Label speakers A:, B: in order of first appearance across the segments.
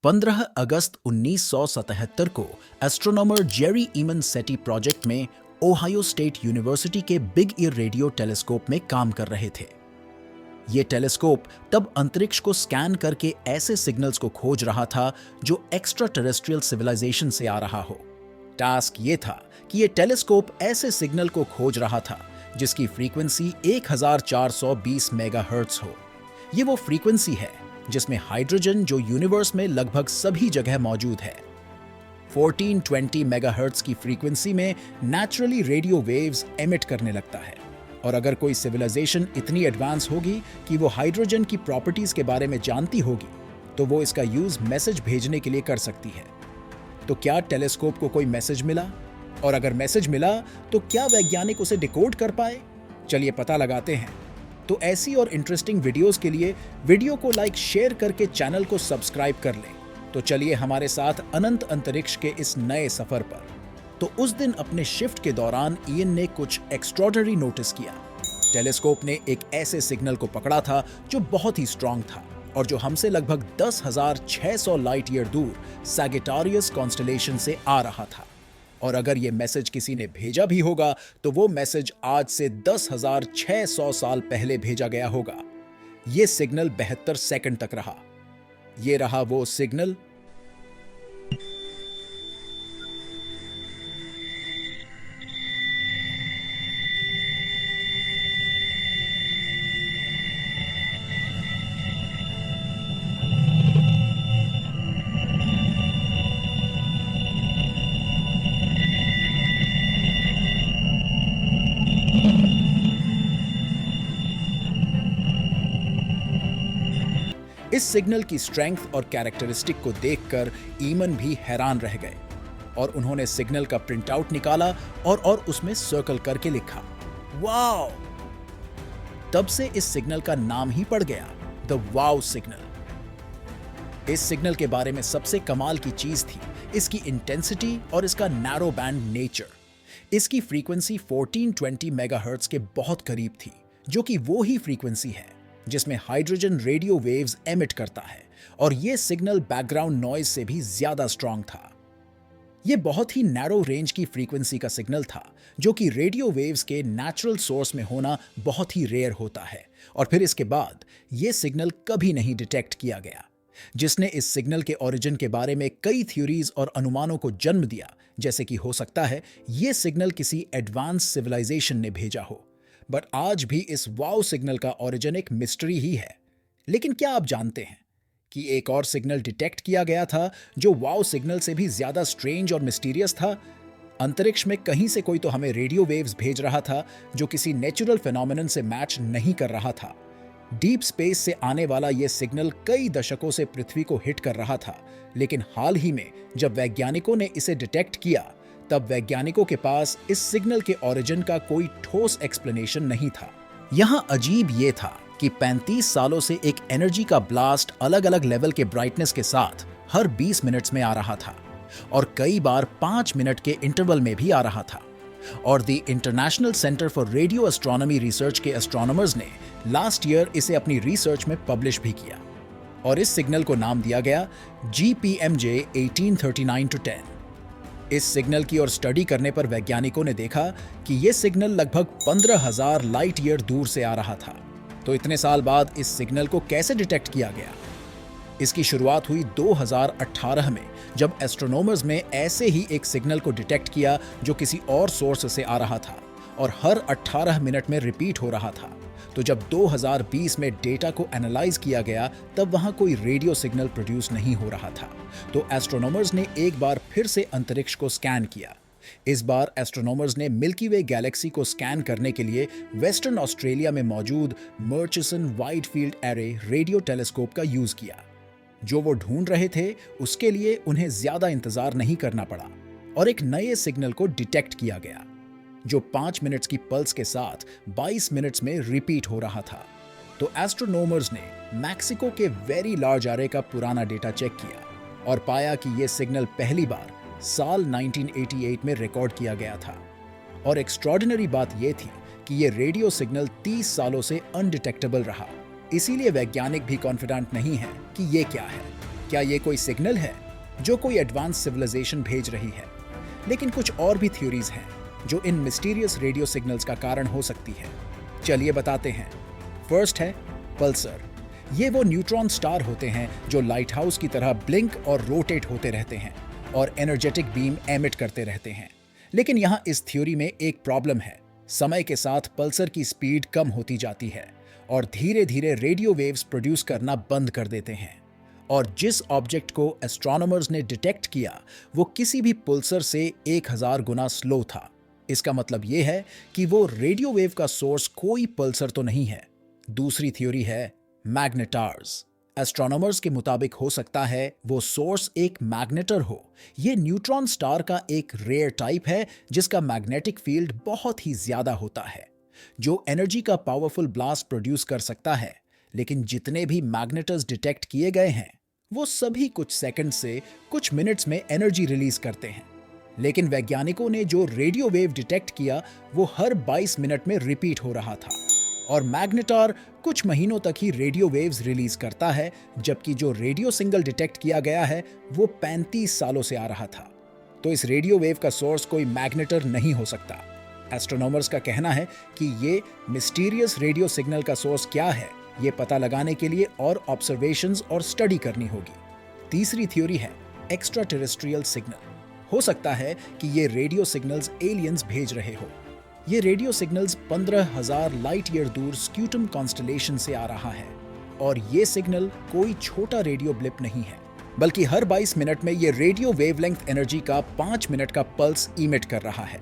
A: 15 अगस्त 1977 को astronomer Jerry ईमन सेटी प्रोजेक्ट में ओहायो स्टेट यूनिवर्सिटी के बिग ईयर रेडियो टेलीस्कोप में काम कर रहे थे। ये टेलीस्कोप तब अंतरिक्ष को स्कैन करके ऐसे सिग्नल्स को खोज रहा था जो एक्स्ट्रा टेरेस्ट्रियल सिविलाइजेशन से आ रहा हो। टास्क ये था कि ये टेलीस्कोप ऐसे सिग्नल को खोज रहा था जिसकी फ्रीक्वेंसी 1420 मेगाहर्ट्ज हो। ये वो फ्रीक्वेंसी है जिसमें हाइड्रोजन जो यूनिवर्स में लगभग सभी जगह मौजूद है। 1420 मेगाहर्ट्ज की फ्रीक्वेंसी में नेचुरली रेडियो वेव्स एमिट करने लगता है, और अगर कोई सिविलाइजेशन इतनी एडवांस होगी कि वो हाइड्रोजन की प्रॉपर्टीज के बारे में जानती होगी तो वो इसका यूज मैसेज भेजने के लिए कर सकती है। तो क्या टेलीस्कोप को कोई मैसेज मिला? और अगर मैसेज मिला तो क्या वैज्ञानिक उसे डिकोड कर पाए? चलिए पता लगाते हैं। तो ऐसी और इंटरेस्टिंग वीडियोस के लिए वीडियो को लाइक शेयर करके चैनल को सब्सक्राइब कर लें। तो चलिए हमारे साथ अनंत अंतरिक्ष के इस नए सफर पर। तो उस दिन अपने शिफ्ट के दौरान इयन ने कुछ एक्स्ट्रॉर्डिनरी नोटिस किया। टेलीस्कोप ने एक ऐसे सिग्नल को पकड़ा था जो बहुत ही स्ट्रांग था और जो हमसे लगभग 10,600 लाइट ईयर दूर सैगिटारियस कॉन्स्टेलेशन से आ रहा था। और अगर ये मैसेज किसी ने भेजा भी होगा तो वो मैसेज आज से 10,600 साल पहले भेजा गया होगा। ये सिग्नल 72 सेकंड तक रहा। ये रहा वो सिग्नल। इस सिग्नल की स्ट्रेंथ और कैरेक्टरिस्टिक को देखकर ईमन भी हैरान रह गए और उन्होंने सिग्नल का प्रिंट आउट निकाला और उसमें सर्कल करके लिखा, वाओ। तब से इस सिग्नल का नाम ही पड़ गया, द वाओ सिग्नल। इस सिग्नल के बारे में सबसे कमाल की चीज थी इसकी इंटेंसिटी और इसका नैरो बैंड नेचर। इसकी फ्रीक्वेंसी 1420 मेगाहर्ट्ज के बहुत करीब थी, जो कि वो ही फ्रीक्वेंसी है जिसमें हाइड्रोजन रेडियो वेव्स एमिट करता है, और यह सिग्नल बैकग्राउंड नॉइज से भी ज्यादा स्ट्रांग था। यह बहुत ही नैरो रेंज की फ्रीक्वेंसी का सिग्नल था, जो कि रेडियो वेव्स के नेचुरल सोर्स में होना बहुत ही रेयर होता है। और फिर इसके बाद यह सिग्नल कभी नहीं डिटेक्ट किया गया, जिसने इस सिग्नल के ओरिजिन के बारे में कई थ्योरीज और अनुमानों को जन्म दिया, जैसे कि हो सकता है यह सिग्नल किसी एडवांस सिविलाइजेशन ने भेजा हो। बट आज भी इस वाओ सिग्नल का ओरिजिन एक मिस्ट्री ही है। लेकिन क्या आप जानते हैं कि एक और सिग्नल डिटेक्ट किया गया था जो वाओ सिग्नल से भी ज्यादा स्ट्रेंज और मिस्टीरियस था? अंतरिक्ष में कहीं से कोई तो हमें रेडियो वेव्स भेज रहा था जो किसी नेचुरल फिनोमिनन से मैच नहीं कर रहा था। डीप स्पेस से आने वाला यह सिग्नल कई दशकों से पृथ्वी को हिट कर रहा था, लेकिन हाल ही में जब वैज्ञानिकों ने इसे डिटेक्ट किया तब वैज्ञानिकों के पास इस सिग्नल के ओरिजिन का कोई ठोस एक्सप्लेनेशन नहीं था। यहां अजीब ये था कि 35 सालों से एक एनर्जी का ब्लास्ट अलग अलग लेवल के ब्राइटनेस के साथ हर 20 मिनट्स में आ रहा था, और कई बार 5 मिनट के इंटरवल में भी आ रहा था। और the international centre for radio astronomy research के एस्ट्रोनॉमर्स ने लास्ट ईयर इसे अपनी रिसर्च में पब्लिश भी किया, और इस सिग्नल को नाम दिया गया GPMJ 1839-10। इस सिग्नल की और स्टडी करने पर वैज्ञानिकों ने देखा कि यह सिग्नल लगभग 15,000 लाइट ईयर दूर से आ रहा था। तो इतने साल बाद इस सिग्नल को कैसे डिटेक्ट किया गया? इसकी शुरुआत हुई 2018 में, जब एस्ट्रोनॉमर्स में ऐसे ही एक सिग्नल को डिटेक्ट किया जो किसी और सोर्स से आ रहा था और हर 18 मिनट में रिपीट हो रहा था। तो जब 2020 में डेटा को एनालाइज किया गया तब वहां कोई रेडियो सिग्नल प्रोड्यूस नहीं हो रहा था। तो एस्ट्रोनॉमर्स ने एक बार फिर से अंतरिक्ष को स्कैन किया। इस बार एस्ट्रोनॉमर्स ने मिल्की वे गैलेक्सी को स्कैन करने के लिए वेस्टर्न ऑस्ट्रेलिया में मौजूद Murchison wide field array radio telescope का यूज किया। जो वो ढूंढ रहे थे उसके लिए उन्हें ज्यादा इंतजार नहीं करना पड़ा और एक नए सिग्नल को डिटेक्ट किया गया जो 5 मिनट्स की पल्स के साथ 22 मिनट्स में रिपीट हो रहा था। तो एस्ट्रोनॉमर्स ने मैक्सिको के वेरी लार्ज एरे का पुराना डेटा चेक किया और पाया कि यह सिग्नल पहली बार साल 1988 में रिकॉर्ड किया गया था। और एक्स्ट्रॉर्डिनरी बात यह थी कि यह रेडियो सिग्नल 30 सालों से अनडिटेक्टेबल रहा। इसीलिए वैज्ञानिक भी कॉन्फिडेंट नहीं है कि यह क्या है, क्या ये कोई सिग्नल है जो कोई एडवांस सिविलाइजेशन भेज रही है? लेकिन कुछ और भी थ्योरीज हैं जो इन मिस्टीरियस रेडियो सिग्नल्स का कारण हो सकती है। चलिए बताते हैं। फर्स्ट है पल्सर। ये वो न्यूट्रॉन स्टार होते हैं जो लाइट हाउस की तरह ब्लिंक और रोटेट होते रहते हैं और एनर्जेटिक बीम एमिट करते रहते हैं। लेकिन यहाँ इस थ्योरी में एक प्रॉब्लम है। समय के साथ पल्सर की स्पीड कम होती जाती है और धीरे धीरे रेडियो वेव्स प्रोड्यूस करना बंद कर देते हैं। और जिस ऑब्जेक्ट को एस्ट्रोनॉमर्स ने डिटेक्ट किया वो किसी भी पल्सर से 1000 गुना स्लो था। इसका मतलब ये है कि वो रेडियो वेव का सोर्स कोई पल्सर तो नहीं है। दूसरी थ्योरी है मैग्नेटार्स। एस्ट्रोनॉमर्स के मुताबिक हो सकता है वो सोर्स एक मैग्नेटर हो। ये न्यूट्रॉन स्टार का एक रेयर टाइप है जिसका मैग्नेटिक फील्ड बहुत ही ज्यादा होता है, जो एनर्जी का पावरफुल ब्लास्ट प्रोड्यूस कर सकता है। लेकिन जितने भी मैग्नेटर्स डिटेक्ट किए गए हैं वो सभी कुछ सेकंड से कुछ मिनट्स में एनर्जी रिलीज करते हैं। लेकिन वैज्ञानिकों ने जो रेडियो वेव डिटेक्ट किया वो हर 22 मिनट में रिपीट हो रहा था। और मैग्नेटार कुछ महीनों तक ही रेडियो वेव्स रिलीज करता है, जबकि जो रेडियो सिंगल डिटेक्ट किया गया है वो 35 सालों से आ रहा था। तो इस रेडियो वेव का सोर्स कोई मैग्नेटर नहीं हो सकता। एस्ट्रोनॉमर्स का कहना है कि ये मिस्टीरियस रेडियो सिग्नल का सोर्स क्या है ये पता लगाने के लिए और ऑब्जर्वेशंस और स्टडी करनी होगी। तीसरी थ्योरी है एक्स्ट्रा टेरेस्ट्रियल सिग्नल। हो सकता है कि ये रेडियो सिग्नल्स एलियंस भेज रहे हो। ये रेडियो सिग्नल्स 15,000 लाइट ईयर दूर स्क्यूटम कॉन्स्टलेशन से आ रहा है और ये सिग्नल कोई छोटा रेडियो ब्लिप नहीं है, बल्कि हर 22 मिनट में ये रेडियो वेवलेंथ एनर्जी का 5 मिनट का पल्स इमिट कर रहा है।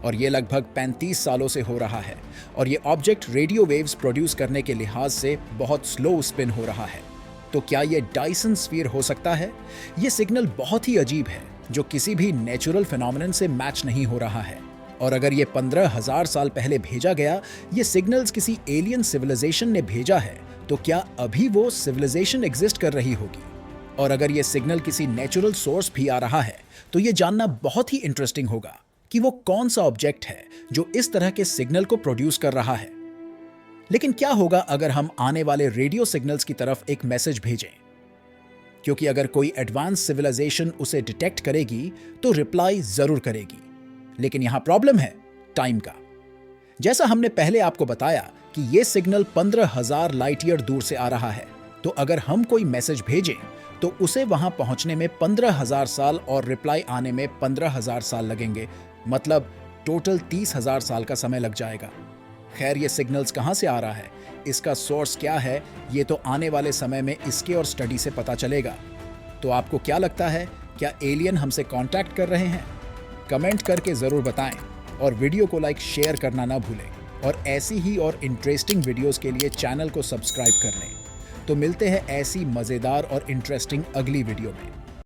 A: और ये लगभग 35 सालों से हो रहा है और ये ऑब्जेक्ट रेडियो वेव्स प्रोड्यूस करने के लिहाज से बहुत स्लो स्पिन हो रहा है। तो क्या ये डायसन स्फीयर हो सकता है? ये सिग्नल बहुत ही अजीब है जो किसी भी नेचुरल फिनोमेनन से मैच नहीं हो रहा है। और अगर ये 15,000 साल पहले भेजा गया ये सिग्नल्स किसी एलियन सिविलाइजेशन ने भेजा है तो क्या अभी वो सिविलाइजेशन एग्जिस्ट कर रही होगी? और अगर ये सिग्नल किसी नेचुरल सोर्स भी आ रहा है तो ये जानना बहुत ही इंटरेस्टिंग होगा कि वो कौन सा ऑब्जेक्ट है जो इस तरह के सिग्नल को प्रोड्यूस कर रहा है। लेकिन क्या होगा अगर हम आने वाले रेडियो सिग्नल्स की तरफ एक मैसेज भेजें? क्योंकि अगर कोई एडवांस सिविलाइजेशन उसे डिटेक्ट करेगी तो रिप्लाई जरूर करेगी। लेकिन यहां प्रॉब्लम है टाइम का। जैसा हमने पहले आपको बताया कि यह सिग्नल 15,000 लाइट ईयर दूर से आ रहा है, तो अगर हम कोई मैसेज भेजें तो उसे वहां पहुंचने में 15,000 साल और रिप्लाई आने में 15,000 साल लगेंगे। मतलब टोटल 30,000 साल का समय लग जाएगा। खैर ये सिग्नल्स कहां से आ रहा है, इसका सोर्स क्या है, ये तो आने वाले समय में इसके और स्टडी से पता चलेगा। तो आपको क्या लगता है, क्या एलियन हमसे कांटेक्ट कर रहे हैं? कमेंट करके जरूर बताएं और वीडियो को लाइक शेयर करना ना भूलें। और ऐसी ही और इंटरेस्टिंग वीडियोस के लिए चैनल को सब्सक्राइब कर लें। तो मिलते हैं ऐसी मजेदार और इंटरेस्टिंग अगली वीडियो में।